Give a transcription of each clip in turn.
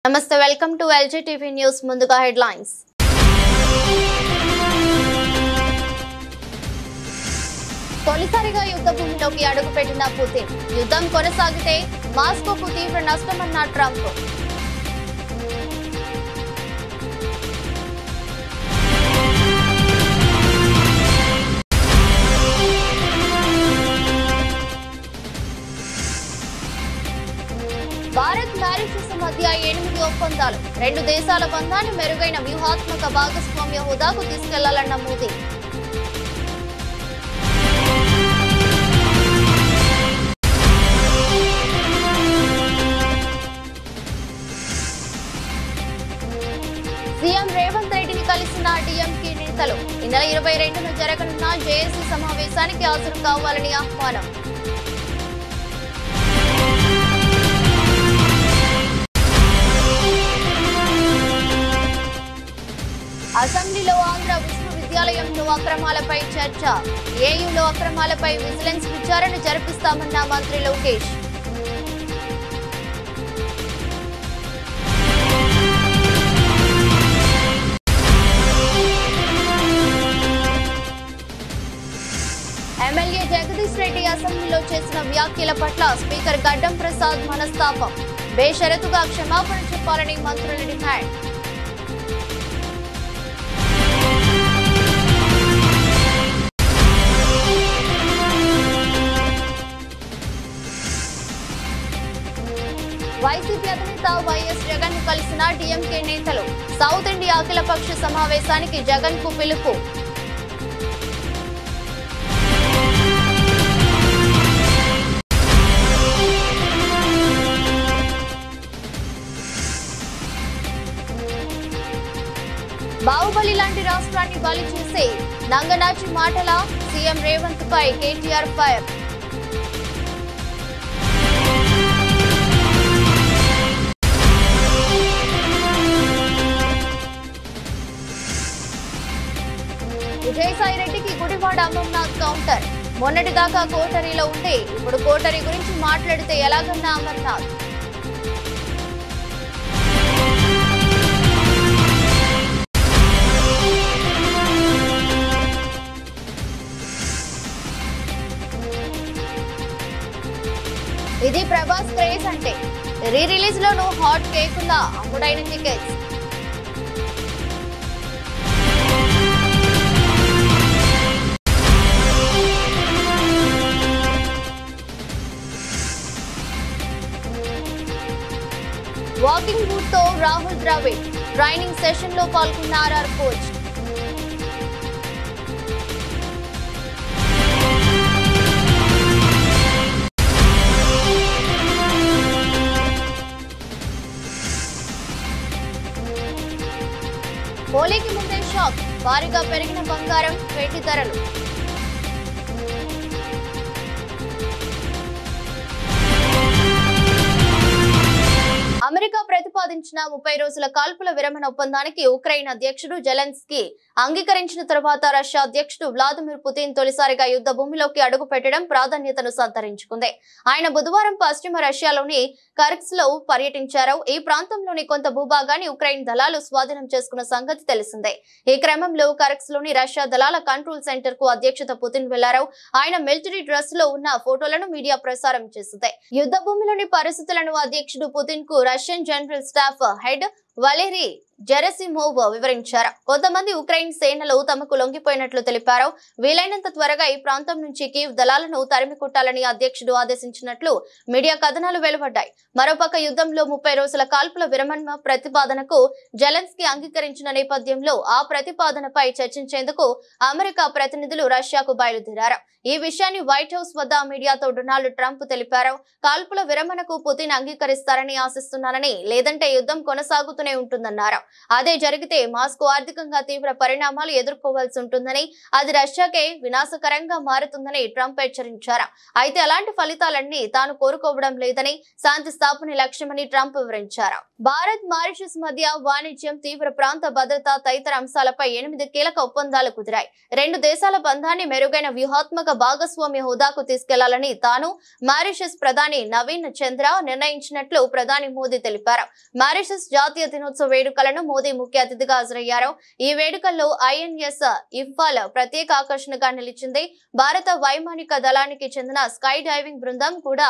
నమస్తే welcome to LG TV news ముందుగా headlines తొలిసారిగా యుద్ధ భూమిలోకి అడుగుపెట్టిన పుతిన్ యుద్ధం కొనసాగితే మాస్కోకు తీవ్ర నష్టమన్న ట్రంప్ భారత్ మారిషస్ మధ్య 8 ఒప్పందాలు రెండు దేశాల బంధాన్ని మెరుగైన వ్యూహాత్మక భాగస్వామ్య హోదాకు తీసుకెళ్లాలన్న మోదీ సీఎం రేవంత్ రెడ్డిని కలిసిన డీఎంకే నేతలు ఈ నెల 22న జరగనున్న జేఏసీ సమావేశానికి హాజరు కావాలని ఆహ్వానం అసెంబ్లీలో ఆంధ్ర విశ్వవిద్యాలయంలో అక్రమాలపై చర్చ ఏయూలో అక్రమాలపై విజిలెన్స్ విచారణ జరిపిస్తామన్న మంత్రి లోకేష్ ఎమ్మెల్యే జగదీష్ రెడ్డి అసెంబ్లీలో చేసిన వ్యాఖ్యల పట్ల స్పీకర్ గడ్డం ప్రసాద్ మనస్తాపం బేషరతుగా క్షమాపణ చెప్పాలని మంత్రుల డిమాండ్ వైసీపీ అధినేత వైఎస్ జగన్ ను కలిసిన డీఎంకే నేతలు సౌత్ ఇండియా అఖిలపక్ష సమావేశానికి జగన్ కు పిలుపు బాహుబలి లాంటి రాష్ట్రాన్ని బలి చేసే నంగనాచి మాటల సీఎం రేవంత్ పై కేటీఆర్ ఫైర్ విజయసాయి రెడ్డికి గుడివాడ అమర్నాథ్ కౌంటర్ మొన్నటిదాకా కోటరీలో ఉంటే ఇప్పుడు కోటరీ గురించి మాట్లాడితే ఎలాగన్నా అమర్నాథ్ ఇది ప్రభాస్ క్రేజ్ అంటే రీ రిలీజ్ లోను హాట్ కేకులా అమ్ముడైన టికెట్స్ వాకింగ్ బూట్ తో రాహుల్ ద్రావిడ్ ట్రైనింగ్ సెషన్ లో పాల్గొన్న ఆర్ఆర్ కోచ్ హోలీకి ముందే షాక్ భారీగా పెరిగిన బంగారం వెండి ధరలు అమెరికా ప్రతిపాదించిన 30 రోజుల కాల్పుల విరమణ ఒప్పందానికి ఉక్రెయిన్ అధ్యక్షుడు జెలెన్స్కీ అంగీకరించిన తర్వాత రష్యా అధ్యక్షుడు వ్లాదిమిర్ పుతిన్ తొలిసారిగా యుద్ధ భూమిలోకి అడుగు పెట్టడం ప్రాధాన్యతను సంతరించుకుంది. ఆయన బుధవారం పశ్చిమ రష్యాలోని కర్స్క్ లో పర్యటించారు. ఈ ప్రాంతంలోని కొంత భూభాగాన్ని ఉక్రెయిన్ దళాలు స్వాధీనం చేసుకున్న సంగతి తెలిసిందే. ఈ క్రమంలో కర్స్క్ లోని రష్యా దళాల కంట్రోల్ సెంటర్ కు అధ్యక్షత పుతిన్ వెళ్లారు. ఆయన మిలిటరీ డ్రెస్ లో ఉన్న ఫోటోలను మీడియా ప్రసారం చేసింది. యుద్ధ భూమిలోని పరిస్థితులను అధ్యక్షుడు పుతిన్ కు Russian general staff head Valery Gerasimov వివరించారు. కొంతమంది ఉక్రెయిన్ సేనలు తమకు లొంగిపోయినట్లు తెలిపారు. వీలైనంత త్వరగా ఈ ప్రాంతం నుంచి కీవ్ దళాలను తరిమి కొట్టాలని అధ్యక్షుడు ఆదేశించినట్లు మీడియా కథనాలు వెలువడ్డాయి. మరోపక్క యుద్ధంలో 30 రోజుల కాల్పుల విరమణ ప్రతిపాదనకు జెలెన్స్కీ అంగీకరించిన నేపథ్యంలో ఆ ప్రతిపాదనపై చర్చించేందుకు అమెరికా ప్రతినిధులు రష్యాకు బయలుదేరారు. ఈ విషయాన్ని వైట్ హౌస్ వద్ద మీడియాతో డొనాల్డ్ ట్రంప్ తెలిపారు. కాల్పుల విరమణకు పుతిన్ అంగీకరిస్తారని ఆశిస్తున్నానని, లేదంటే యుద్ధం కొనసాగుతూనే ఉంటుందన్నారు. అదే జరిగితే మాస్కో ఆర్థికంగా తీవ్ర పరిణామాలు ఎదుర్కోవాల్సి ఉంటుందని, అది రష్యాకే వినాశకరంగా మారుతుందని ట్రంప్ హెచ్చరించారు. అయితే అలాంటి ఫలితాలన్నీ తాను కోరుకోవడం లేదని, శాంతి స్థాపన లక్ష్యమని ట్రంప్ వివరించారు. భారత్ మారిషస్ మధ్య వాణిజ్యం, తీవ్ర ప్రాంత భద్రత తదితర అంశాలపై 8 కీలక ఒప్పందాలు కుదిరాయి. రెండు దేశాల బంధాన్ని మెరుగైన వ్యూహాత్మక భాగస్వామ్య హోదాకు తీసుకెళ్లాలని తాను మారిషస్ ప్రధాని నవీన్ చంద్ర నిర్ణయించినట్లు ప్రధాని మోదీ తెలిపారు. మారిషస్ జాతీయ దినోత్సవ వేడుకలను మోదీ ముఖ్య అతిథిగా హాజరయ్యారు. ఈ వేడుకల్లో INS ఇంఫాల్ ప్రత్యేక ఆకర్షణగా నిలిచింది. భారత వైమానిక దళానికి చెందిన స్కై డైవింగ్ బృందం కూడా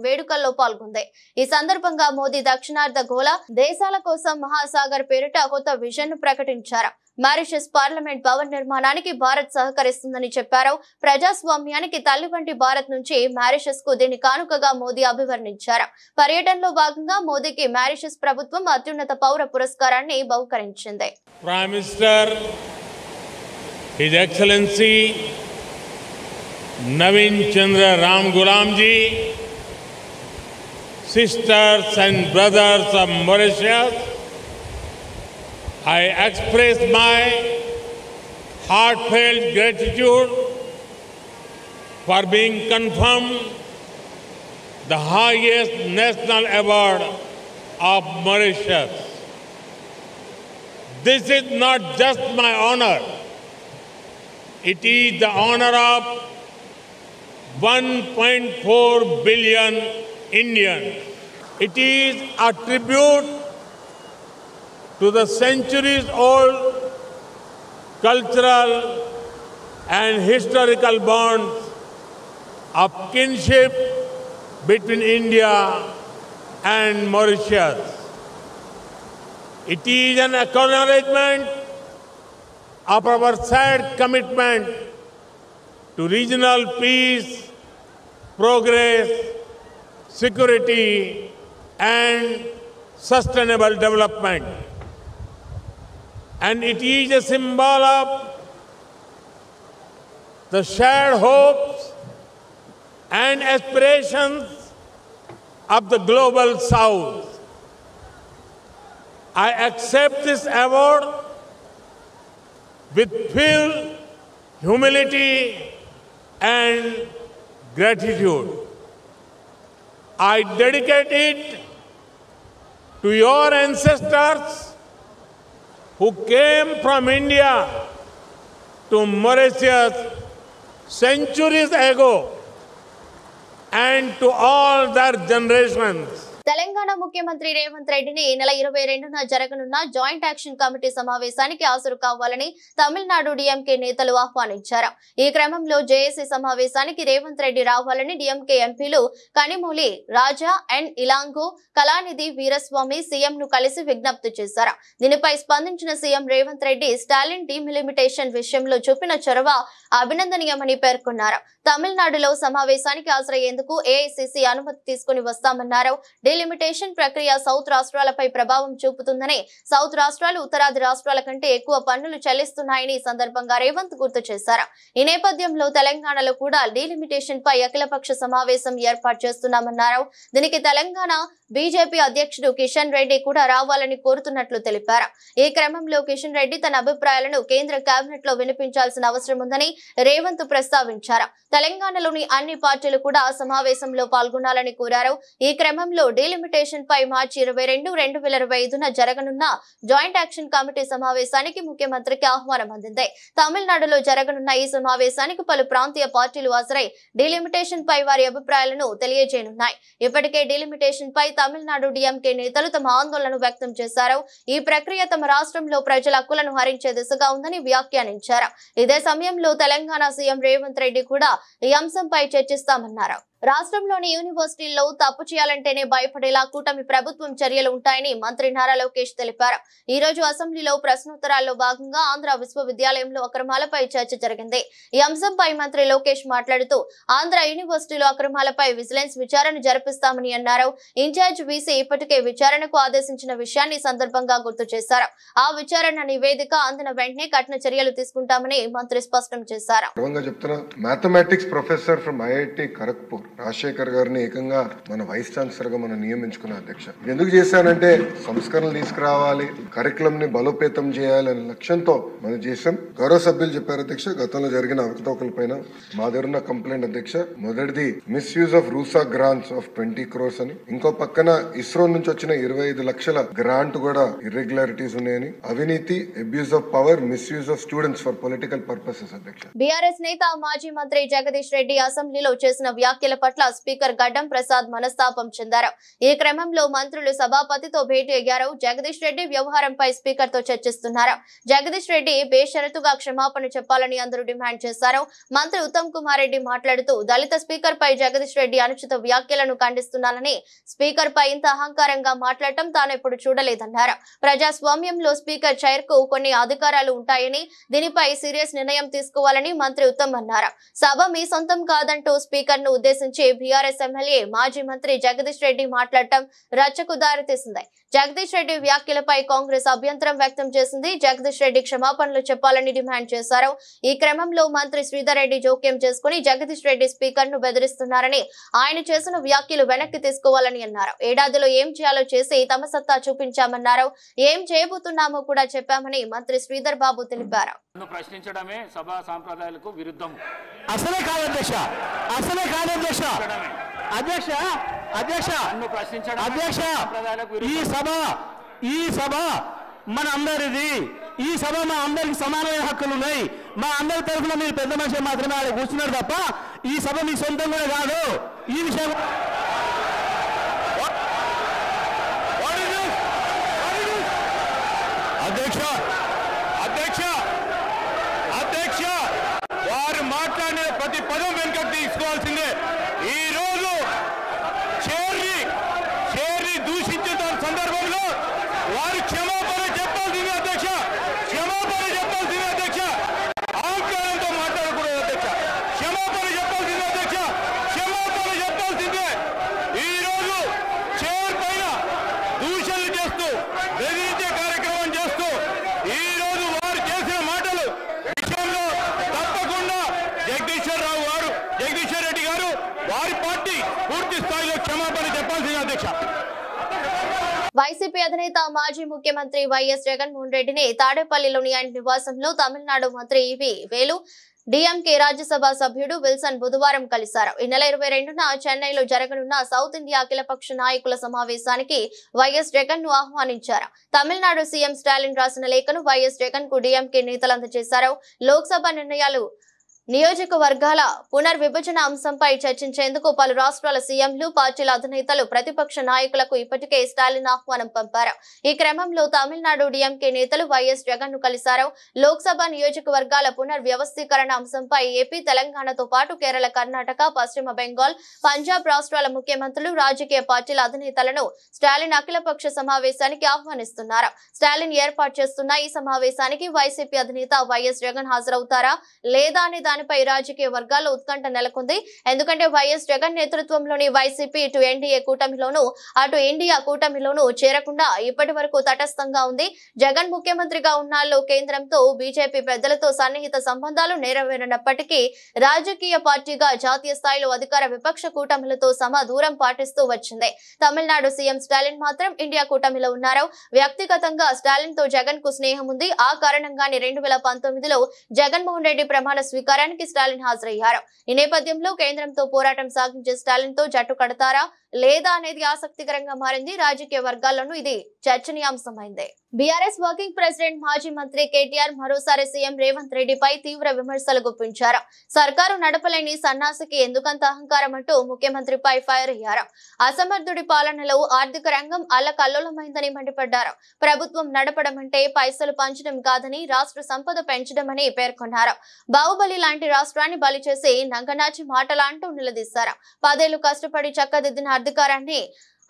వేడుకల్లో పాల్గొంది. ఈ సందర్భంగా మోదీ దక్షిణార్ధ గోళ దేశాల కోసం మహాసాగర్ పేరిట కొత్త విజన్ ను ప్రకటించారు. మారిషస్ పార్లమెంట్ భవన్ నిర్మాణానికి భారత్ సహకరిస్తుందని చెప్పారు. ప్రజాస్వామ్యానికి తల్లి వంటి భారత్ నుంచి మారిషస్ కు దీని కానుకగా మోదీ అభివర్ణించారు. పర్యటనలో భాగంగా మోదీకి మారిషస్ ప్రభుత్వం అత్యున్నత పౌర పురస్కారాన్ని బహుకరించింది. Prime minister his excellency Navin Chandra Ram Goolamji, sisters and brothers of Mauritius, I express my heartfelt gratitude for being confirmed the highest national award of Mauritius. This is not just my honor, it is the honor of 1.4 billion Indians. It is a tribute to the centuries-old cultural and historical bonds of kinship between India and Mauritius. It is an acknowledgement of our shared commitment to regional peace, progress, security and sustainable development. And it is a symbol of the shared hopes and aspirations of the global South. I accept this award with full humility and gratitude. I dedicate it to your ancestors who came from India to Mauritius centuries ago and to all their generations. Telangana ముఖ్యమంత్రి రేవంత్ రెడ్డిని ఈ నెల 22న జరగనున్న joint action committee సమావేశానికి హాజరు కావాలని Tamil Nadu DMK నేతలు ఆహ్వానించారు. ఈ క్రమంలో జేఏసీ సమావేశానికి రేవంత్ రెడ్డి రావాలని DMK ఎంపీలు కనిమూలి రాజా అండ్ ఇలాంగు, కళానిధి వీరస్వామి సీఎం ను కలిసి విజ్ఞప్తి చేశారు. దీనిపై స్పందించిన సీఎం రేవంత్ రెడ్డి స్టాలిన్ డీలిమిటేషన్ విషయంలో చూపిన చొరవ అభినందనీయమని పేర్కొన్నారు. తమిళనాడులో సమావేశానికి హాజరయ్యేందుకు AICC అనుమతి తీసుకుని వస్తామన్నారు. డీలిమిటేషన్ ప్రక్రియ సౌత్ రాష్ట్రాలపై ప్రభావం చూపుతుందని, సౌత్ రాష్ట్రాలు ఉత్తరాది రాష్ట్రాల కంటే ఎక్కువ పన్నులు చెల్లిస్తున్నాయని ఈ సందర్భంగా రేవంత్ గుర్తు చేశారు. ఈ నేపథ్యంలో తెలంగాణలో కూడా డీలిమిటేషన్ పై అఖిలపక్ష సమావేశం ఏర్పాటు చేస్తున్నామన్నారు. దీనికి తెలంగాణ బీజేపీ అధ్యక్షుడు కిషన్ రెడ్డి కూడా రావాలని కోరుతున్నట్లు తెలిపారు. ఈ క్రమంలో కిషన్ రెడ్డి తన అభిప్రాయాలను కేంద్ర కేబినెట్ లో వినిపించాల్సిన అవసరం ఉందని రేవంత్ ప్రస్తావించారు. తెలంగాణలోని అన్ని పార్టీలు కూడా సమావేశంలో పాల్గొనాలని కోరారు. ఈ క్రమంలో డీలిమిటేషన్ పై మార్చి 22, 2025న జరగనున్న జాయింట్ యాక్షన్ కమిటీ సమావేశానికి ముఖ్యమంత్రికి ఆహ్వానం అందింది. తమిళనాడులో జరగనున్న ఈ సమావేశానికి పలు ప్రాంతీయ పార్టీలు హాజరై డీలిమిటేషన్ పై వారి అభిప్రాయాలను తెలియజేయనున్నాయి. ఇప్పటికే డీలిమిటేషన్ పై తమిళనాడు DMK నేతలు తమ ఆందోళన వ్యక్తం చేశారు. ఈ ప్రక్రియ తమ రాష్ట్రంలో ప్రజల హక్కులను హరించే దిశగా ఉందని వ్యాఖ్యానించారు. ఇదే సమయంలో తెలంగాణ సీఎం రేవంత్ రెడ్డి కూడా ఈ అంశంపై చర్చిస్తామన్నారు. రాష్ట్రంలోని యూనివర్సిటీల్లో తప్పు చేయాలంటేనే భయపడేలా కూటమి ప్రభుత్వం చర్యలు ఉంటాయని మంత్రి నారా లోకేష్ తెలిపారు. ఈ రోజు అసెంబ్లీలో ప్రశ్నోత్తరాల్లో భాగంగా ఆంధ్ర విశ్వవిద్యాలయంలో అక్రమాలపై చర్చ జరిగింది. ఈ అంశంపై మంత్రి లోకేష్ మాట్లాడుతూ ఆంధ్ర యూనివర్సిటీలో అక్రమాలపై విజిలెన్స్ విచారణ జరిపిస్తామని అన్నారు. ఇన్ఛార్జ్ వీసీ ఇప్పటికే విచారణకు ఆదేశించిన విషయాన్ని సందర్భంగా గుర్తు చేశారు. ఆ విచారణ నివేదిక అందిన వెంటనే కఠిన చర్యలు తీసుకుంటామని మంత్రి స్పష్టం చేశారు. Mathematics professor from IIT Kharagpur Rajasekhar గారిని ఏకంగా మన వైస్ ఛాన్సలర్ గా మనం నియమించుకున్న అధ్యక్ష. ఎందుకు చేశానంటే సంస్కరణలు తీసుకురావాలి, కరికులం ని బలోపేతం చేయాలి అనే లక్ష్యంతో మనం చేసాం. గౌరవ సభ్యులు చెప్పారు అధ్యక్ష, గతంలో జరిగిన అవకతవకల పైన మా దగ్గర ఉన్న కంప్లైంట్ అధ్యక్ష. మొదటిది misuse of RUSA grants of 20 crores అని, ఇంకో పక్కన ఇస్రో నుంచి వచ్చిన 25 లక్షల గ్రాంట్ కూడా ఇర్రెగ్యులారిటీస్ ఉన్నాయని, అవినీతి, abuse of power, misuse of students for political purposes అధ్యక్ష. బీఆర్ఎస్ నేత మాజీ మంత్రి జగదీష్ రెడ్డి అసెంబ్లీలో చేసిన వ్యాఖ్యల పట్ల స్పీకర్ గడ్డం ప్రసాద్ మనస్తాపం చెందారు. ఈ క్రమంలో మంత్రులు సభాపతితో భేటీ అయ్యారు. జగదీష్ రెడ్డి వ్యవహారంపై స్పీకర్ తో చర్చిస్తున్నారు. జగదీష్ రెడ్డి బేషరతుగా క్షమాపణ చెప్పాలని అందరూ డిమాండ్ చేశారు. మంత్రి ఉత్తమ్ కుమార్ రెడ్డి మాట్లాడుతూ దళిత స్పీకర్ పై జగదీష్ రెడ్డి అనుచిత వ్యాఖ్యలను ఖండిస్తున్నానని, స్పీకర్ పై ఇంత అహంకారంగా మాట్లాడటం తాను ఎప్పుడు చూడలేదన్నారు. ప్రజాస్వామ్యంలో స్పీకర్ చైర్ కు కొన్ని అధికారాలు ఉంటాయని, దీనిపై సీరియస్ నిర్ణయం తీసుకోవాలని మంత్రి ఉత్తమ్ అన్నారు. సభ మీ సొంతం కాదంటూ స్పీకర్ ను ఉద్దేశించి బీఆర్ఎస్ ఎమ్మెల్యే మాజీ మంత్రి జగదీష్ రెడ్డి మాట్లాడటం రచ్చకు దారితీసింది. జగదీష్ రెడ్డి వ్యాఖ్యలపై కాంగ్రెస్ అభ్యంతరం వ్యక్తం చేసింది. జగదీష్ రెడ్డి క్షమాపణలు చెప్పాలని డిమాండ్ చేశారు. ఈ క్రమంలో మంత్రి శ్రీధర్ రెడ్డి జోక్యం చేసుకుని జగదీష్ రెడ్డి స్పీకర్ ను బెదిరిస్తున్నారని, ఆయన చేసిన వ్యాఖ్యలు వెనక్కి తీసుకోవాలని అన్నారు. ఏడాదిలో ఏం చేయాలో చేసి తమ సత్తా చూపించామన్నారు. ఏం చేయబోతున్నామో కూడా చెప్పామని మంత్రి శ్రీధర్ బాబు తెలిపారు. ప్రశ్నించడమే సభా సాంప్రదాయాలకు విరుద్ధం. అసలే కాదు అధ్యక్ష, అసలే కాదు అధ్యక్ష. అధ్యక్ష అధ్యక్ష అధ్యక్ష ఈ సభ మన అందరిది. ఈ సభ మా అందరికి సమానమైన హక్కులు ఉన్నాయి. మా అందరి తరఫున మీరు పెద్ద మనిషి మాత్రమే ఆడ కూర్చున్నారు తప్ప ఈ సభ మీ సొంతం కూడా కాదు. ఈ విషయం అధ్యక్ష అధ్యక్ష అధ్యక్ష వారు మాట్లాడిన ప్రతి పదం వెనుకకు తీసుకోవాల్సిందే. ఈ రోజు చేర్ని దూషించిన సందర్భంలో వారు క్షమాపణ చెప్పాల్సిందే అధ్యక్ష, క్షమాపణ చెప్పాల్సిందే అధ్యక్ష. అహంకారంతో మాట్లాడకూడదు అధ్యక్ష, క్షమాపణ చెప్పాల్సిందే అధ్యక్ష, క్షమాపణ చెప్పాల్సిందే. ఈ రోజు చేర్ పైన దూషణలు చేస్తూ బెదిరించే కార్యక్రమం చేస్తూ ఈ రోజు వారు చేసిన మాటలు విషయంలో తప్పకుండా జగదీశ్వర్ రెడ్డి గారు వారి పార్టీ పూర్తి స్థాయిలో క్షమాపణ చెప్పాల్సింది అధ్యక్ష. వైసీపీ అధినేత మాజీ ముఖ్యమంత్రి వైఎస్ జగన్మోహన్ రెడ్డిని తాడేపల్లిలోని ఆయన నివాసంలో తమిళనాడు మంత్రి ఈవి వేలు, డిఎంకే రాజ్యసభ సభ్యుడు విల్సన్ బుధవారం కలిశారు. ఈ నెల 22న చెన్నైలో జరగనున్న సౌత్ ఇండియా అఖిలపక్ష నాయకుల సమావేశానికి వైఎస్ జగన్ ను ఆహ్వానించారు. తమిళనాడు సీఎం స్టాలిన్ రాసిన లేఖను వైఎస్ జగన్ కు డిఎంకే నేతలు అందజేశారు. లోక్సభ నిర్ణయాలు, నియోజకవర్గాల పునర్విభజన అంశంపై చర్చించేందుకు పలు రాష్ట్రాల సీఎంలు, పార్టీల అధినేతలు, ప్రతిపక్ష నాయకులకు ఇప్పటికే స్టాలిన్ ఆహ్వానం పంపారు. ఈ క్రమంలో తమిళనాడు డిఎంకే నేతలు వైఎస్ జగన్ ను కలిశారు. లోక్సభ నియోజకవర్గాల పునర్వ్యవస్థీకరణ అంశంపై ఏపీ, తెలంగాణతో పాటు కేరళ, కర్ణాటక, పశ్చిమ బెంగాల్, పంజాబ్ రాష్ట్రాల ముఖ్యమంత్రులు, రాజకీయ పార్టీల అధినేతలను స్టాలిన్ అఖిలపక్ష సమావేశానికి ఆహ్వానిస్తున్నారు. స్టాలిన్ ఏర్పాటు చేస్తున్న ఈ సమావేశానికి వైసీపీ అధినేత వైఎస్ జగన్ హాజరవుతారా లేదా అనే దానిపై రాజకీయ వర్గాల్లో ఉత్కంఠ నెలకొంది. ఎందుకంటే వైఎస్ జగన్ నేతృత్వంలోని వైసీపీ ఇటు ఎన్డీఏ కూటమిలోను అటు ఇండియా కూటమిలోను చేరకుండా ఇప్పటి వరకు తటస్థంగా ఉంది. జగన్ ముఖ్యమంత్రిగా ఉన్నాళ్ళు కేంద్రంతో బీజేపీ పెద్దలతో సన్నిహిత సంబంధాలు నెరవేరినప్పటికీ రాజకీయ పార్టీగా జాతీయ స్థాయిలో అధికార విపక్ష కూటమిలతో దూరం పాటిస్తూ వచ్చింది. తమిళనాడు సీఎం స్టాలిన్ మాత్రం ఇండియా కూటమిలో ఉన్నారు. వ్యక్తిగతంగా స్టాలిన్ తో జగన్ కు స్నేహం ఉంది. ఆ కారణంగానే 2019లో జగన్మోహన్ రెడ్డి ప్రమాణ స్వీకారానికి స్టాలిన్ హాజరయ్యారు. ఈ నేపథ్యంలో కేంద్రంతో పోరాటం సాగించే స్టాలిన్ తో జట్టు కడతారా లేదా అనేది ఆసక్తికరంగా మారింది. రాజకీయ వర్గాల్లోనూ ఇది చర్చనీయాంశమైంది. బీఆర్ఎస్ వర్కింగ్ ప్రెసిడెంట్ మాజీ మంత్రి కేటీఆర్ మరోసారి సీఎం రేవంత్ రెడ్డిపై తీవ్ర విమర్శలు గుప్పించారు. సర్కారు నడపలేని సన్నాసికి ఎందుకంత అహంకారం అంటూ ముఖ్యమంత్రిపై ఫైర్ అయ్యారు. అసమర్థుడి పాలనలో ఆర్థిక రంగం అల్లకల్లోలమైందని మండిపడ్డారు. ప్రభుత్వం నడపడం అంటే పైసలు పంచడం కాదని, రాష్ట్ర సంపద పెంచడమని పేర్కొన్నారు. బాహుబలి లాంటి రాష్ట్రాన్ని బలి చేసి నంగనాచి మాటలా అంటూ నిలదీశారు. 10 ఏళ్లు కష్టపడి చక్కదిద్దిన అధికారాన్ని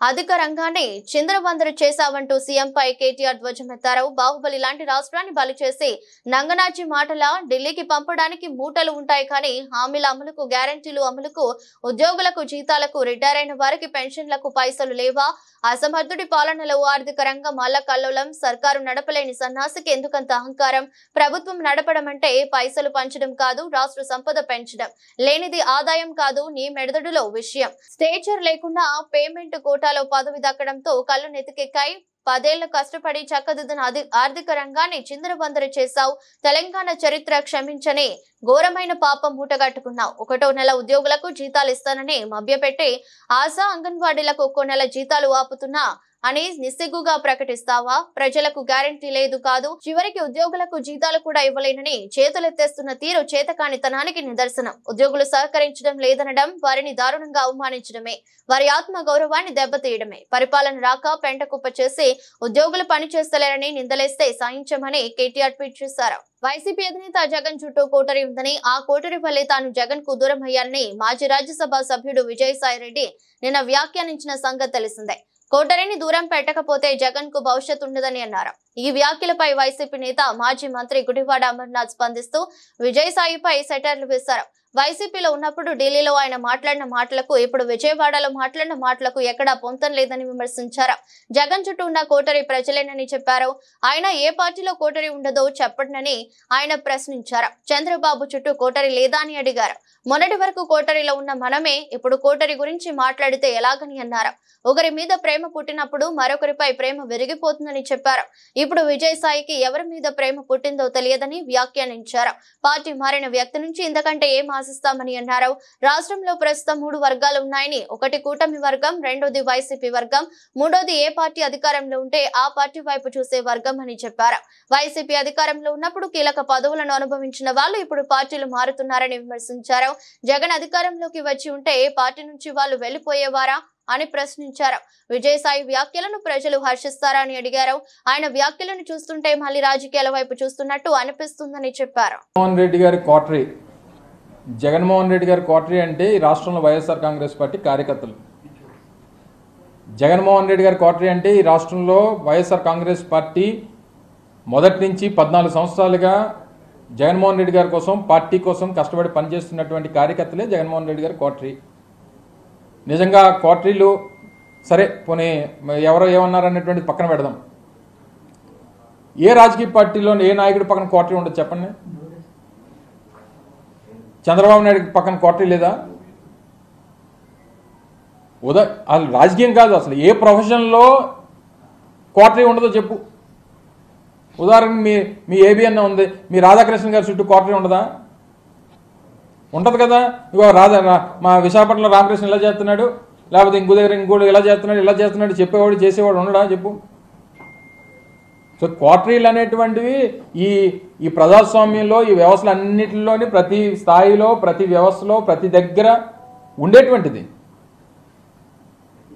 అధిక రంగాన్ని చిందరవందర చేశావంటూ సీఎంపై కేటీఆర్ ధ్వజమెత్తారు. బాహుబలి లాంటి రాష్ట్రాన్ని బలి చేసి నంగనాచి మాటల ఢిల్లీకి పంపడానికి మూటలు ఉంటాయి కానీ హామీల అమలుకు, గ్యారంటీలు అమలుకు, ఉద్యోగులకు జీతాలకు, రిటైర్ అయిన వారికి పెన్షన్లకు పైసలు లేవా? అసమర్థుడి పాలనలో ఆర్థిక రంగం అల్లకల్లోలం. సర్కారు నడపలేని సన్నాసికి ఎందుకంత అహంకారం? ప్రభుత్వం నడపడం అంటే పైసలు పంచడం కాదు, రాష్ట్ర సంపద పెంచడం. లేనిది ఆదాయం కాదు, నీ మెదడులో విషయం. స్టేచర్ లేకుండా పేమెంట్ కోటాలో పదవి దక్కడంతో కళ్ళు నెతికెక్కాయి. 10 ఏళ్లు కష్టపడి చక్కదిద్దిన ఆర్థిక రంగాన్ని చిందరవందర చేశావు. తెలంగాణ చరిత్ర క్షమించని ఘోరమైన పాపం మూటగట్టుకున్నావు. 1వ నెల ఉద్యోగులకు జీతాలు ఇస్తానని మభ్యపెట్టి ఆశా అంగన్వాడీలకు ఒక్కో నెల జీతాలు ఆపుతున్నా అని నిస్సిగ్గుగా ప్రకటిస్తావా? ప్రజలకు గ్యారంటీ లేదు కాదు, చివరికి ఉద్యోగులకు జీతాలు కూడా ఇవ్వలేనని చేతులెత్తేస్తున్న తీరు చేతకానితనానికి నిదర్శనం. ఉద్యోగులు సహకరించడం లేదనడం వారిని దారుణంగా అవమానించడమే, వారి ఆత్మ గౌరవాన్ని దెబ్బతీయడమే. పరిపాలన రాక పెంటకుప్ప చేసి ఉద్యోగులు పనిచేస్తలేరని నిందలేస్తే సాయించమని కేటీఆర్ ట్వీట్ చేశారు. వైసీపీ అధినేత జగన్ చుట్టూ కోటరీ ఉందని, ఆ కోటరీ వల్లే తాను జగన్ కు దూరం అయ్యానని మాజీ రాజ్యసభ సభ్యుడు విజయసాయిరెడ్డి నిన్న వ్యాఖ్యానించిన సంగతి తెలిసిందే. కోటరీని దూరం పెట్టకపోతే జగన్ కు భవిష్యత్తు ఉండదని అన్నారు. ఈ వ్యాఖ్యలపై వైసీపీ నేత మాజీ మంత్రి గుడివాడ అమర్నాథ్ స్పందిస్తూ విజయసాయిపై సెటైర్లు వేశారు. వైసీపీలో ఉన్నప్పుడు ఢిల్లీలో ఆయన మాట్లాడిన మాటలకు, ఇప్పుడు విజయవాడలో మాట్లాడిన మాటలకు ఎక్కడా పొంతం లేదని విమర్శించారు. జగన్ చుట్టూ ఉన్న కోటరీ ప్రజలేనని చెప్పారు. ఆయన ఏ పార్టీలో కోటరీ ఉండదో చెప్పండని ఆయన ప్రశ్నించారు. చంద్రబాబు చుట్టూ కోటరీ లేదా అని అడిగారు. మొన్నటి వరకు కోటరీలో ఉన్న మనమే ఇప్పుడు కోటరీ గురించి మాట్లాడితే ఎలాగని అన్నారు. ఒకరి మీద ప్రేమ పుట్టినప్పుడు మరొకరిపై ప్రేమ విరిగిపోతుందని చెప్పారు. ఇప్పుడు విజయసాయికి ఎవరి మీద ప్రేమ పుట్టిందో తెలియదని వ్యాఖ్యానించారు. పార్టీ మారిన వ్యక్తి నుంచి ఇంతకంటే ఏం ఆశిస్తామని అన్నారు. రాష్ట్రంలో ప్రస్తుతం 3 వర్గాలు ఉన్నాయని, ఒకటి కూటమి వర్గం, రెండోది వైసీపీ వర్గం, మూడోది ఏ పార్టీ అధికారంలో ఉంటే ఆ పార్టీ వైపు చూసే వర్గం అని చెప్పారు. వైసీపీ అధికారంలో ఉన్నప్పుడు కీలక పదవులను అనుభవించిన వాళ్ళు ఇప్పుడు పార్టీలు మారుతున్నారని విమర్శించారు. జగన్ అధికారంలోకి వచ్చి ఉంటే ఏ పార్టీ నుంచి వాళ్ళు వెళ్లిపోయేవారా అని ప్రశ్నించారు. విజయసాయి వ్యాఖ్యలను ప్రజలు హర్షిస్తారా అని అడిగారు. ఆయన వ్యాఖ్యలను చూస్తుంటే మళ్ళీ రాజకీయాల వైపు చూస్తున్నట్టు అనిపిస్తుందని చెప్పారు. జగన్మోహన్ రెడ్డి గారి కోటరీ అంటే ఈ రాష్ట్రంలో వైఎస్ఆర్ కాంగ్రెస్ పార్టీ కార్యకర్తలు. జగన్మోహన్ రెడ్డి గారి కోటరీ అంటే ఈ రాష్ట్రంలో వైఎస్ఆర్ కాంగ్రెస్ పార్టీ మొదటి నుంచి 14 సంవత్సరాలుగా జగన్మోహన్ రెడ్డి గారి కోసం, పార్టీ కోసం కష్టపడి పనిచేస్తున్నటువంటి కార్యకర్తలే జగన్మోహన్ రెడ్డి గారి కోటరీ. నిజంగా కోటరీలు సరే పోనీ ఎవరో ఏమన్నారనేటువంటి పక్కన పెడదాం. ఏ రాజకీయ పార్టీలో ఏ నాయకుడి పక్కన కోటరీ ఉండదు చెప్పండి. చంద్రబాబు నాయుడు పక్కన కోటరీ లేదా? అసలు రాజకీయం కాదు, అసలు ఏ ప్రొఫెషన్లో కోటరీ ఉండదో చెప్పు. ఉదాహరణకు మీ ఏబిఎన్ ఉంది, మీ రాధాకృష్ణ గారి చుట్టూ కోటరీ ఉండదా? ఉంటుంది కదా. ఇగో మా విశాఖపట్నంలో రామకృష్ణ ఇలా చేస్తున్నాడు, లేకపోతే ఇంకో దగ్గర ఇంకోటి ఇలా చేస్తున్నాడు చెప్పేవాడు చేసేవాడు ఉండడా చెప్పు. సో కోటరీలు అనేటువంటివి ఈ ప్రజాస్వామ్యంలో, ఈ వ్యవస్థలు అన్నింటిలోని ప్రతి స్థాయిలో, ప్రతి వ్యవస్థలో, ప్రతి దగ్గర ఉండేటువంటిది.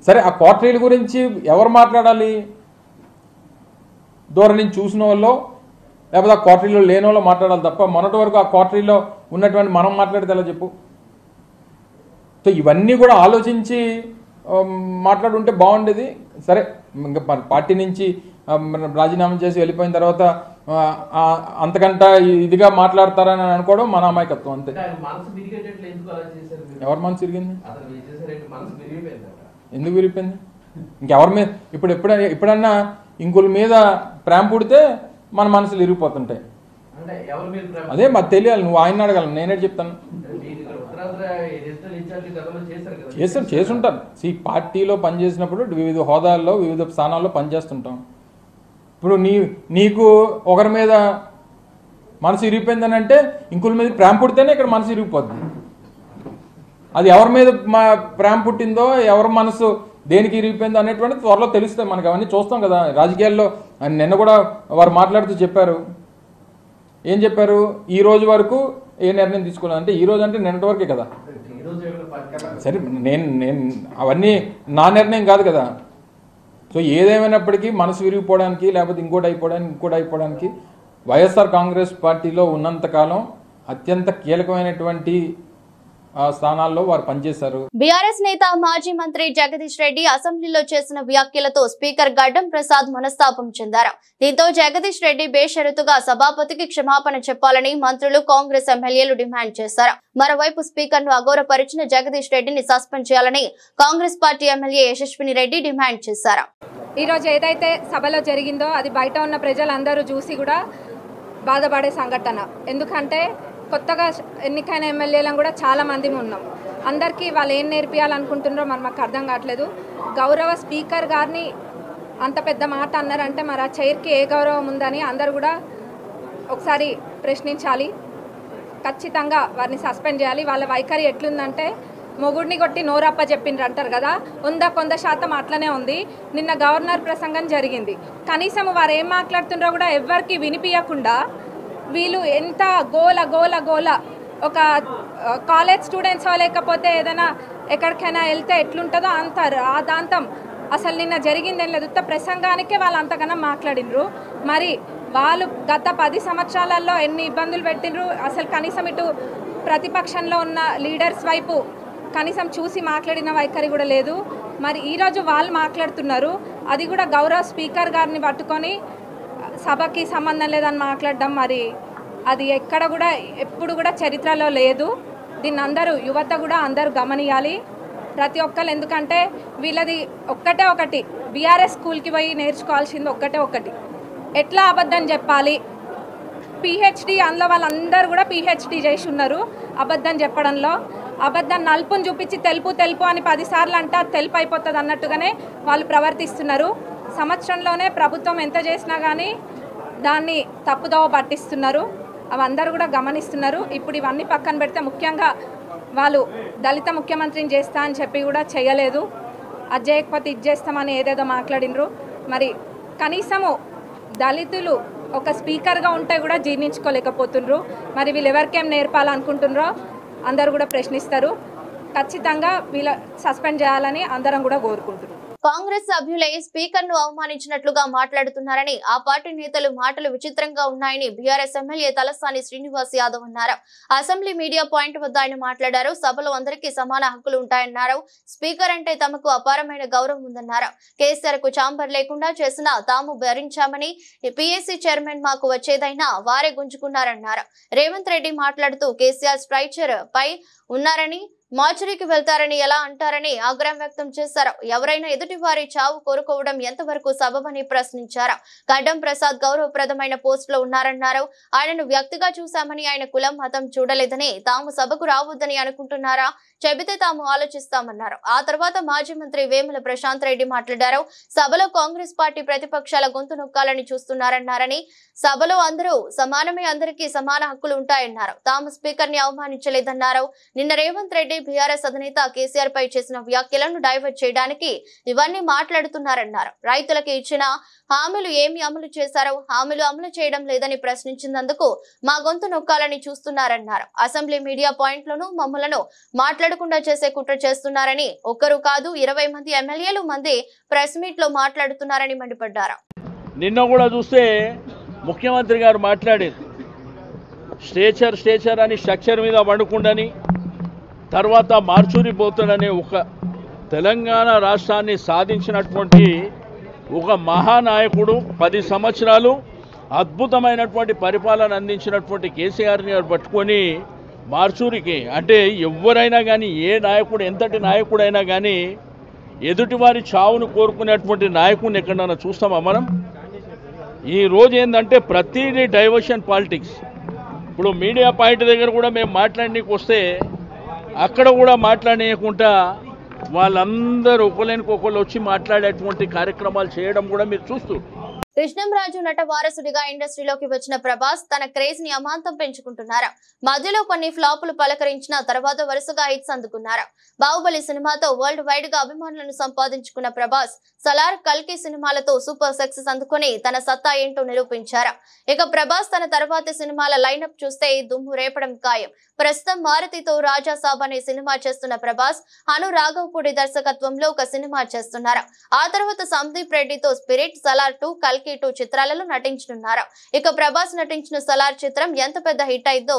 సరే, ఆ కోటరీల గురించి ఎవరు మాట్లాడాలి? దూరం నుంచి చూసిన వాళ్ళు, లేకపోతే ఆ కోటరీలో లేని వాళ్ళు మాట్లాడాలి తప్ప మొన్నటి వరకు ఆ కోటరీలో ఉన్నటువంటి మనం మాట్లాడితే ఎలా చెప్పు. సో ఇవన్నీ కూడా ఆలోచించి మాట్లాడుంటే బాగుండేది. సరే, ఇంకా పార్టీ నుంచి రాజీనామా చేసి వెళ్ళిపోయిన తర్వాత అంతకంటే ఇదిగా మాట్లాడతారని అనుకోవడం మన అమాయకత్వం అంతే. ఎవరి మనసు విరిగింది? ఎందుకు విరిగిపోయింది? ఇంకెవరి మీద ఎప్పుడన్నా ఇంకొక మీద ప్రేమ పుడితే మన మనసులు విరిగిపోతుంటాయి. అదే మాకు తెలియాలి. నువ్వు ఆయన అడగాలి, నేనే చెప్తాను. చేసుంటారు. పార్టీలో పనిచేసినప్పుడు వివిధ హోదాల్లో, వివిధ స్థానాల్లో పనిచేస్తుంటాం. ఇప్పుడు నీకు ఒకరి మీద మనసు విరిగిపోయిందని అంటే ఇంకొకరి మీద ప్రేమ పుడితేనే ఇక్కడ మనసు విరిగిపోద్ది. అది ఎవరి మీద ప్రేమ పుట్టిందో, ఎవరి మనసు దేనికి విరిగిపోయిందో అనేటువంటి త్వరలో తెలుస్తాయి మనకు. అవన్నీ చూస్తాం కదా రాజకీయాల్లో. నిన్న కూడా వారు మాట్లాడుతూ చెప్పారు. ఏం చెప్పారు? ఈ రోజు వరకు ఏ నిర్ణయం తీసుకోలేదు అంటే, ఈ రోజు అంటే నిన్నటి వరకే కదా. సరే, నేను అవన్నీ నా నిర్ణయం కాదు కదా. సో ఏదేమైనప్పటికీ మనసు విరిగిపోవడానికి, లేకపోతే ఇంకోటి అయిపోవడానికి వైఎస్ఆర్ కాంగ్రెస్ పార్టీలో ఉన్నంతకాలం అత్యంత కీలకమైనటువంటి స్థానాల్లో వారు పనిచేశారు. బీఆర్ఎస్ నేత మాజీ మంత్రి జగదీష్ రెడ్డి అసెంబ్లీలో చేసిన వ్యాఖ్యలతో స్పీకర్ గడ్డం ప్రసాద్ మనస్తాపం చెందారు. దీంతో జగదీష్ రెడ్డి బేషరతుగా సభాపతికి క్షమాపణ చెప్పాలని మంత్రులు, కాంగ్రెస్ ఎమ్మెల్యేలు డిమాండ్ చేశారు. మరోవైపు స్పీకర్ ను అగౌరవపరిచిన జగదీష్ రెడ్డిని సస్పెండ్ చేయాలని కాంగ్రెస్ పార్టీ ఎమ్మెల్యే యశస్విని రెడ్డి డిమాండ్ చేశారు. ఈ రోజు ఏదైతే సభలో జరిగిందో అది బయట ఉన్న ప్రజలందరూ చూసి కూడా బాధపడే సంఘటన. ఎందుకంటే కొత్తగా ఎన్నికైన ఎమ్మెల్యేలను కూడా చాలా మంది ఉన్నాం. అందరికీ వాళ్ళు ఏం నేర్పియాలనుకుంటున్నారో మరి మాకు అర్థం కావట్లేదు. గౌరవ స్పీకర్ గారిని అంత పెద్ద మాట అన్నారంటే మరి ఆ చైర్కి ఏ గౌరవం ఉందని అందరూ కూడా ఒకసారి ప్రశ్నించాలి. ఖచ్చితంగా వారిని సస్పెండ్ చేయాలి. వాళ్ళ వైఖరి ఎట్లుందంటే మొగుడిని కొట్టి నోరప్ప చెప్పిండ్రు అంటారు కదా, 100% అట్లనే ఉంది. నిన్న గవర్నర్ ప్రసంగం జరిగింది. కనీసం వారు ఏం మాట్లాడుతుండ్రో కూడా ఎవ్వరికి వినిపించకుండా వీళ్ళు ఎంత గోల గోల గోల. ఒక కాలేజ్ స్టూడెంట్స్ లేకపోతే ఏదైనా ఎక్కడికైనా వెళ్తే ఎట్లుంటుందో అంత రాదాంతం. అసలు నిన్న జరిగిందేం లేదు. ప్రసంగానికే వాళ్ళు అంతకన్నా మాట్లాడినరు. మరి వాళ్ళు గత 10 సంవత్సరాలలో ఎన్ని ఇబ్బందులు పెట్టినరు. అసలు కనీసం ఇటు ప్రతిపక్షంలో ఉన్న లీడర్స్ వైపు కనీసం చూసి మాట్లాడిన వైఖరి కూడా లేదు. మరి ఈరోజు వాళ్ళు మాట్లాడుతున్నారు. అది కూడా గౌరవ స్పీకర్ గారిని పట్టుకొని సభకి సంబంధం లేదని మాట్లాడడం మరి అది ఎక్కడ కూడా ఎప్పుడు కూడా చరిత్రలో లేదు. దీన్ని అందరూ యువత కూడా అందరూ గమనియాలి ప్రతి ఒక్కరు. ఎందుకంటే వీళ్ళది ఒకటి బీఆర్ఎస్ స్కూల్కి పోయి నేర్చుకోవాల్సింది ఒకటి ఎట్లా అబద్ధం చెప్పాలి. పిహెచ్డి అందులో వాళ్ళందరూ కూడా పిహెచ్డి చేసి ఉన్నారు అబద్ధం చెప్పడంలో. అబద్ధం నలుపుని చూపించి తెలుపు అని 10 సార్లు అంటే తెలుపు అయిపోతుంది అన్నట్టుగానే వాళ్ళు ప్రవర్తిస్తున్నారు. సంవత్సరంలోనే ప్రభుత్వం ఎంత చేసినా కానీ దాన్ని తప్పుదోవ పట్టిస్తున్నారు. అవందరూ కూడా గమనిస్తున్నారు. ఇప్పుడు ఇవన్నీ పక్కన పెడితే ముఖ్యంగా వాళ్ళు దళిత ముఖ్యమంత్రిని చేస్తా అని చెప్పి కూడా చేయలేదు. అది చేయకపోతే ఇది చేస్తామని ఏదేదో మాట్లాడినరు. మరి కనీసము దళితులు ఒక స్పీకర్గా ఉంటే కూడా జీర్ణించుకోలేకపోతుండ్రు. మరి వీళ్ళు ఎవరికేం నేర్పాలనుకుంటున్నారో అందరూ కూడా ప్రశ్నిస్తారు. ఖచ్చితంగా వీళ్ళ సస్పెండ్ చేయాలని అందరం కూడా కోరుకుంటున్నారు. కాంగ్రెస్ సభ్యులే స్పీకర్ ను అవమానించినట్లుగా మాట్లాడుతున్నారని, ఆ పార్టీ నేతలు మాటలు విచిత్రంగా ఉన్నాయని బీఆర్ఎస్ ఎమ్మెల్యే తలసాని శ్రీనివాస్ యాదవ్ అన్నారు. అసెంబ్లీ మీడియా పాయింట్ వద్ద ఆయన మాట్లాడారు. సభలో అందరికీ సమాన హక్కులు ఉంటాయన్నారు. స్పీకర్ అంటే తమకు అపారమైన గౌరవం ఉందన్నారు. కేసీఆర్ కు ఛాంబర్ లేకుండా చేసినా తాము భరించామని, పీఏసీ చైర్మన్ మాకు వచ్చేదైనా వారే గుంజుకున్నారన్నారు. రేవంత్ రెడ్డి మాట్లాడుతూ కేసీఆర్ స్ట్రైచర్ పై ఉన్నారని, మార్చురీకి వెళ్తారని ఎలా అంటారని ఆగ్రహం వ్యక్తం చేశారు. ఎవరైనా ఎదుటి వారి చావు కోరుకోవడం ఎంతవరకు సబబని ప్రశ్నించారు. గడ్డం ప్రసాద్ గౌరవప్రదమైన పోస్టులో ఉన్నారన్నారు. ఆయనను వ్యక్తిగా చూశామని, ఆయన కులం మతం చూడలేదని, తాము సభకు రావద్దని అనుకుంటున్నారా, చెబితే తాము ఆలోచిస్తామన్నారు. ఆ తర్వాత మాజీ మంత్రి వేముల ప్రశాంత్ రెడ్డి మాట్లాడారు. సభలో కాంగ్రెస్ పార్టీ ప్రతిపక్షాల గొంతు నొక్కాలని చూస్తున్నారన్నారని, సభలో అందరూ సమానమే, అందరికీ సమాన హక్కులు ఉంటాయన్నారు. తాము స్పీకర్ ని అవమానించలేదన్నారు. నిన్న రేవంత్ రెడ్డి బీఆర్ఎస్ అధినేత కేసీఆర్ పై చేసిన వ్యాఖ్యలను డైవర్ట్ చేయడానికి ఇవన్నీ మాట్లాడుతున్నారన్నారు. రైతులకు ఇచ్చిన హామీలు ఏమి అమలు చేశారో, హామీలు అమలు చేయడం లేదని ప్రశ్నించినందుకు మా గొంతు నొక్కాలని చూస్తున్నారన్నారు. అసెంబ్లీ మీడియా పాయింట్లను మమ్మలను మాట్లాడకుండా చేసే కుట్ర చేస్తున్నారని, ఒక్కరు కాదు 20 మంది ఎమ్మెల్యేలు మంది ప్రెస్ మీట్ లో మాట్లాడుతున్నారని మండిపడ్డారు. నిన్న కూడా చూస్తే ముఖ్యమంత్రి గారు మాట్లాడారు. స్ట్రేచర్ అని స్ట్రక్చర్ మీద వండుకుండని, తర్వాత మార్చూరి పోతాడనే ఒక తెలంగాణ రాష్ట్రాన్ని సాధించినటువంటి ఒక మహానాయకుడు, 10 సంవత్సరాలు అద్భుతమైనటువంటి పరిపాలన అందించినటువంటి కేసీఆర్ని పట్టుకొని మార్చూరికి అంటే ఎవరైనా కానీ, ఏ నాయకుడు ఎంతటి నాయకుడైనా కానీ ఎదుటివారి చావును కోరుకునేటువంటి నాయకుడిని ఎక్కడన్నా చూస్తామా మనం? ఈ రోజు ఏంటంటే ప్రతిదీ డైవర్షన్ పాలిటిక్స్. ఇప్పుడు మీడియా పాయింట్ దగ్గర కూడా మేము మాట్లాడనీకి వస్తే అక్కడ కూడా మాట్లాడనీయకుండా వాళ్ళందరూ ఒకళ్ళకొకళ్ళు వచ్చి మాట్లాడేటువంటి కార్యక్రమాలు చేయడం కూడా మీరు చూస్తూ. కృష్ణంరాజు నట వారసుడిగా ఇండస్ట్రీలోకి వచ్చిన ప్రభాస్ తన క్రేజ్ ని అమాంతం పెంచుకుంటున్నారు. మధ్యలో కొన్ని ఫ్లాపులు పలకరించిన తర్వాత వరుసగా హిట్స్ అందుకున్నారు. బాహుబలి సినిమాతో వరల్డ్ వైడ్ గా అభిమానులను సంపాదించుకున్న ప్రభాస్ సలార్, కల్కి సినిమాలతో సూపర్ సక్సెస్ అందుకుని తన సత్తా ఏంటో నిరూపించారు. ఇక ప్రభాస్ తన తర్వాతి సినిమాల లైనప్ చూస్తే దుమ్ము రేపడం ఖాయం. ప్రస్తుతం మారుతితో రాజా సాబ్ అనే సినిమా చేస్తున్న ప్రభాస్ అను రాఘవపూడి దర్శకత్వంలో ఒక సినిమా చేస్తున్నారు. ఆ తర్వాత సందీప్ రెడ్డితో స్పిరిట్, సలార్ 2, కల్కి 2 చిత్రాలలో నటించనున్నారు. ఇక ప్రభాస్ నటించిన సలార్ చిత్రం ఎంత పెద్ద హిట్ అయిందో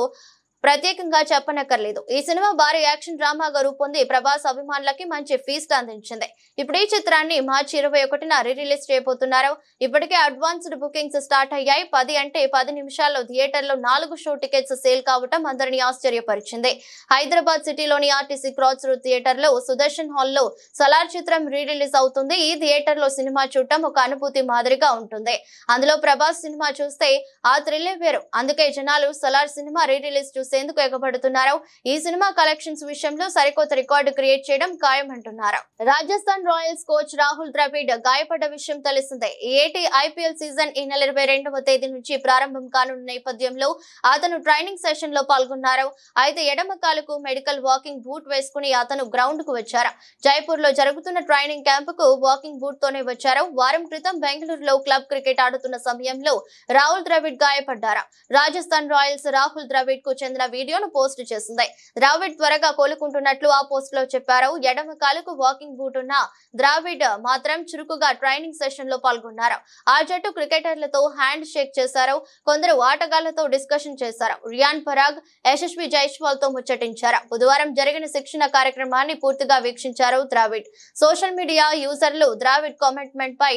ప్రత్యేకంగా చెప్పనక్కర్లేదు. ఈ సినిమా భారీ యాక్షన్ డ్రామాగా రూపొంది ప్రభాస్ అభిమానులకి మంచి ఫీస్ట్ అందించింది. ఇప్పుడు ఈ చిత్రాన్ని మార్చి 21న రిలీజ్ చేయబోతున్నారు. ఇప్పటికే అడ్వాన్స్డ్ బుకింగ్స్ స్టార్ట్ అయ్యాయి. 10 అంటే 10 నిమిషాల్లో థియేటర్లో 4 షో టికెట్స్ సేల్ కావటం అందరినీ ఆశ్చర్యపరిచింది. హైదరాబాద్ సిటీలోని ఆర్టీసీ క్రాస్ రోడ్ థియేటర్లో సుదర్శన్ హాల్లో సలార్ చిత్రం రిలీజ్ అవుతుంది. ఈ థియేటర్లో సినిమా చూడటం ఒక అనుభూతి మాదిరిగా ఉంటుంది. అందులో ప్రభాస్ సినిమా చూస్తే ఆ థ్రిల్లే వేరు. అందుకే జనాలు సలార్ సినిమా రిలీజ్ చూసేందుకు ఎగబడుతున్నారు. ఈ సినిమా కలెక్షన్స్ విషయంలో సరికొత్త రికార్డు క్రియేట్ చేయడం ఖాయమంటున్నారు. రాజస్థాన్ రాయల్స్ కోచ్ రాహుల్ ద్రవిడ్ గాయపడ్డ విషయం తెలిసిందే. ఏటి ఐపీఎల్ సీజన్ ఈ నెల 22వ తేదీ నుంచి ప్రారంభం కానున్న నేపథ్యంలో అతను ట్రైనింగ్ సెషన్ లో పాల్గొన్నారు. అయితే ఎడమ కాలుకు మెడికల్ వాకింగ్ బూట్ వేసుకుని అతను గ్రౌండ్ కు వచ్చారు. జైపూర్ లో జరుగుతున్న ట్రైనింగ్ క్యాంపుకు వాకింగ్ బూట్ తోనే వచ్చారు. వారం క్రితం బెంగళూరులో క్లబ్ క్రికెట్ ఆడుతున్న సమయంలో రాహుల్ ద్రవిడ్ గాయపడ్డారు. రాజస్థాన్ రాయల్స్ రాహుల్ ద్రవిడ్ కు చెందిన వీడియోను పోస్ట్ చేసింది. ద్రావిడ్ త్వరగా కోలుకుంటున్నట్లు ఆ పోస్ట్ లో చెప్పారు. ఎడమ కాలుకు వాకింగ్ బూట్ ఉన్న ద్రావిడ్ మాత్రం చురుకుగా ట్రైనింగ్ సెషన్ లో పాల్గొన్నారు. ఆ జట్టు క్రికెటర్లతో హ్యాండ్ షేక్ చేశారు. కొందరు ఆటగాళ్లతో డిస్కషన్ చేశారు. రియాన్ పరాగ్, యశస్వి జైస్వాల్ తో ముచ్చటించారు. బుధవారం జరిగిన శిక్షణ కార్యక్రమాన్ని పూర్తిగా వీక్షించారు ద్రావిడ్. సోషల్ మీడియా యూజర్లు ద్రావిడ్ కామెంట్మెంట్ పై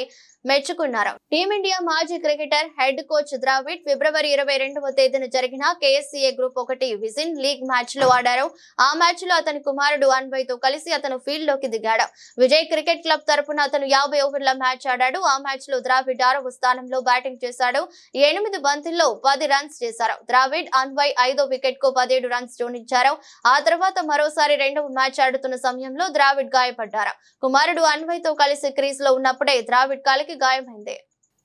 మెచ్చుకున్నారు. టీమిండియా మాజీ క్రికెటర్ హెడ్ కోచ్ ద్రావిడ్ ఫిబ్రవరి 22వ తేదీన జరిగిన కేఎస్సీఏ గ్రూప్ 1 విజిన్ లీగ్ మ్యాచ్ లో ఆడారు. ఆ మ్యాచ్ లో అతని కుమారుడు అన్వయ్తో కలిసి అతను ఫీల్డ్ లోకి దిగాడు. విజయ్ క్రికెట్ క్లబ్ తరపున అతను 50 ఓవర్ల మ్యాచ్ ఆడాడు. ఆ మ్యాచ్ లో ద్రావిడ్ 6వ స్థానంలో బ్యాటింగ్ చేశాడు. 8 బంతుల్లో 10 రన్స్ చేశారు. ద్రావిడ్, అన్వయ్ 5వ వికెట్ కు 17 రన్స్ జోడించారు. ఆ తర్వాత మరోసారి 2వ మ్యాచ్ ఆడుతున్న సమయంలో ద్రావిడ్ గాయపడ్డారు. కుమారుడు అన్వయ్తో కలిసి క్రీజ్ లో ఉన్నప్పుడే ద్రావిడ్ కాలికి గాయమైంది.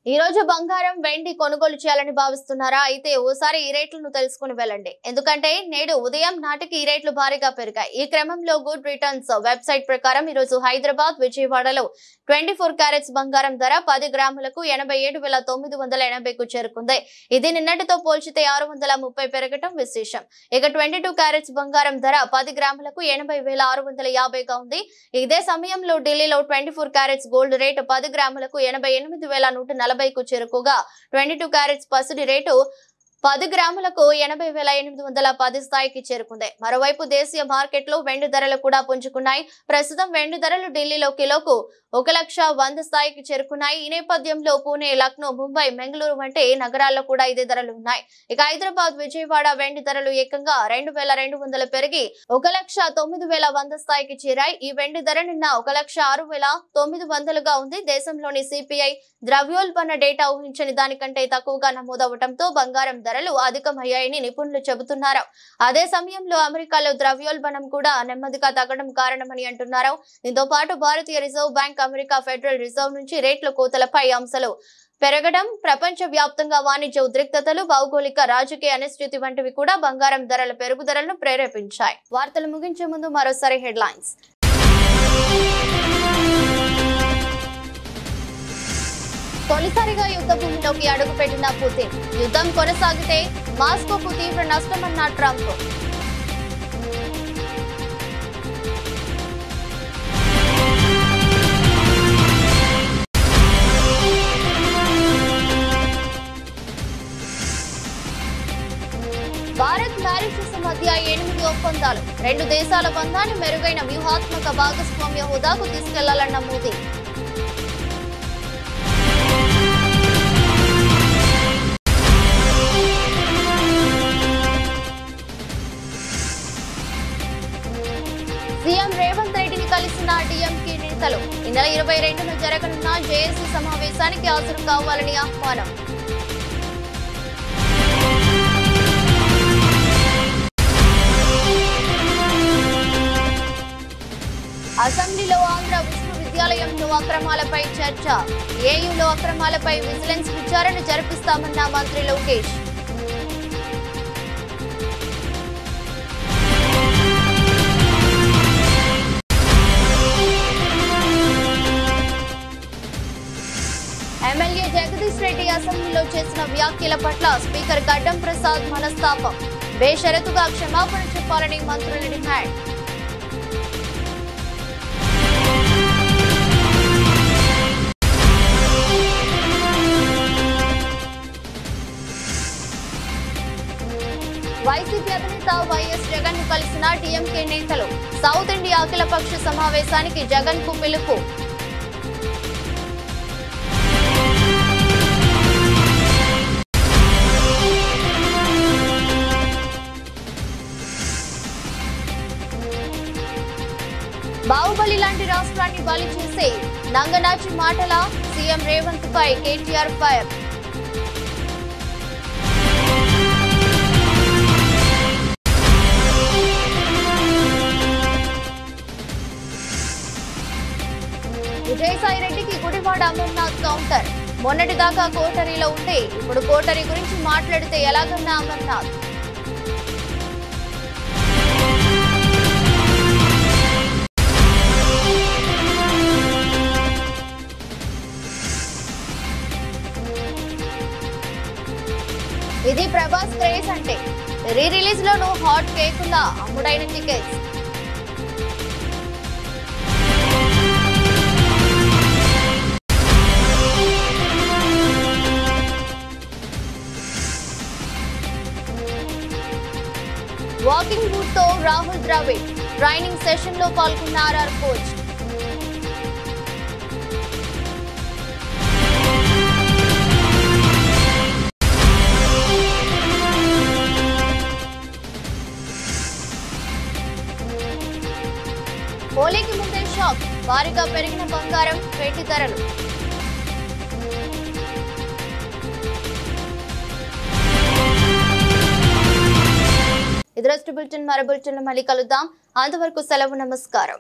ఈ రోజు బంగారం, వెండి కొనుగోలు చేయాలని భావిస్తున్నారా? అయితే ఓసారి ఈ రేట్లను తెలుసుకుని వెళ్ళండి. ఎందుకంటే నేడు ఉదయం నాటికి ఈ రేట్లు భారీగా పెరిగాయి. ఈ క్రమంలో గుడ్ రిటర్న్స్ వెబ్సైట్ ప్రకారం ఈ రోజు హైదరాబాద్, విజయవాడలో 24 క్యారెట్స్ బంగారం ధర 10 గ్రాములకు 87,980కు చేరుకుంది. ఇది నిన్నటితో పోల్చితే 630 పెరగటం విశేషం. ఇక 22 క్యారెట్స్ బంగారం ధర 10 గ్రాములకు 80,650గా ఉంది. ఇదే సమయంలో ఢిల్లీలో 24 క్యారెట్స్ గోల్డ్ రేటు 10 గ్రాములకు 88,140కు చేరుకోగా 22 క్యారెట్స్ పసిడి రేటు 10 గ్రాములకు 80,810 స్థాయికి చేరుకుంది. మరోవైపు దేశీయ మార్కెట్లో వెండి ధరలు కూడా పుంజుకున్నాయి. ప్రస్తుతం వెండి ధరలు ఢిల్లీలో కిలోకు 1,100,000 స్థాయికి చేరుకున్నాయి. ఈ నేపథ్యంలో పూణే, లక్నో, ముంబై, బెంగళూరు వంటి నగరాల్లో కూడా ఇదే ధరలు ఉన్నాయి. ఇక హైదరాబాద్, విజయవాడ వెండి ధరలు ఏకంగా 2,200 పెరిగి 1,09,100 స్థాయికి చేరాయి. ఈ వెండి ధర నిన్న 1,06,900గా ఉంది. దేశంలోని సిపిఐ ద్రవ్యోల్బణ డేటా ఊహించని దానికంటే తక్కువగా నమోదవడంతో బంగారం ధరలు అధికమయ్యాయని నిపుణులు చెబుతున్నారు. అదే సమయంలో అమెరికాలో ద్రవ్యోల్బణం కూడా నెమ్మదిగా తగ్గడం కారణమని అంటున్నారు. దీంతో పాటు భారతీయ reserve bank, America federal reserve నుంచి రేట్ల కోతలపై అంశాలు పెరగడం, ప్రపంచ వ్యాప్తంగా వాణిజ్య ఉద్రిక్తతలు, భౌగోళిక రాజకీయ అనిశ్చితి వంటివి కూడా బంగారం ధరల పెరుగుదలను ప్రేరేపించాయి. వార్తలు ముగించే ముందు మరోసారి హెడ్లైన్స్. తొలిసారిగా యుద్ధ భూమిలోకి అడుగుపెట్టిన పుతిన్. యుద్ధం కొనసాగితే మాస్కోకు తీవ్ర నష్టమన్న ట్రంప్. భారత్, మారిషస్ మధ్య 8 ఒప్పందాలు. 2 దేశాల బంధాన్ని మెరుగైన వ్యూహాత్మక భాగస్వామ్య హోదాకు తీసుకెళ్లాలన్న మోదీ. సీఎం రేవంత్ రెడ్డిని కలిసిన డిఎంకే నేతలు. ఈ నెల 22న జరగనున్న జేఏసీ సమావేశానికి హాజరు కావాలని ఆహ్వానం. అసెంబ్లీలో ఆంధ్ర విశ్వవిద్యాలయంలో అక్రమాలపై చర్చ. ఏయూలో అక్రమాలపై విజిలెన్స్ విచారణ జరిపిస్తామన్న మంత్రి లోకేష్. ఎమ్మెల్యే జగదీష్ రెడ్డి అసెంబ్లీలో చేసిన వ్యాఖ్యల పట్ల స్పీకర్ గడ్డం ప్రసాద్ మనస్తాపం. బేషరతుగా క్షమాపణ చెప్పాలని మంత్రుల డిమాండ్. వైసీపీ అధినేత వైఎస్ జగన్ ను కలిసిన టీఎంకే నేతలు. సౌత్ ఇండియా అఖిలపక్ష సమావేశానికి జగన్ కు పిలుపు. బాహుబలి లాంటి రాష్ట్రాన్ని బలి చేసే నంగనాచి మాటల సీఎం రేవంత్ పై కేటీఆర్ ఫైర్. విజయసాయిరెడ్డికి గుడివాడ అమర్నాథ్ కౌంటర్. మొన్నటిదాకా కోటరీలో ఉంటే ఇప్పుడు కోటరీ గురించి మాట్లాడితే ఎలాగన్నా అమర్నాథ్. ఇది ప్రభాస్ క్రేజ్ అంటే రీ రిలీజ్ లోను హాట్ కేకులా అమ్ముడైన టికెట్స్. వాకింగ్ బూట్ తో రాహుల్ ద్రావిడ్ ట్రైనింగ్ సెషన్ లో పాల్గొన్న ఆర్ఆర్ కోచ్. హోలీకి ముందే షాక్, భారీగా పెరిగిన బంగారం, వెండి ధరలు. ఇది రోజు బులెటిన్. మరో బులెటిన్ లో మళ్ళీ కలుద్దాం. అంతవరకు సెలవు, నమస్కారం.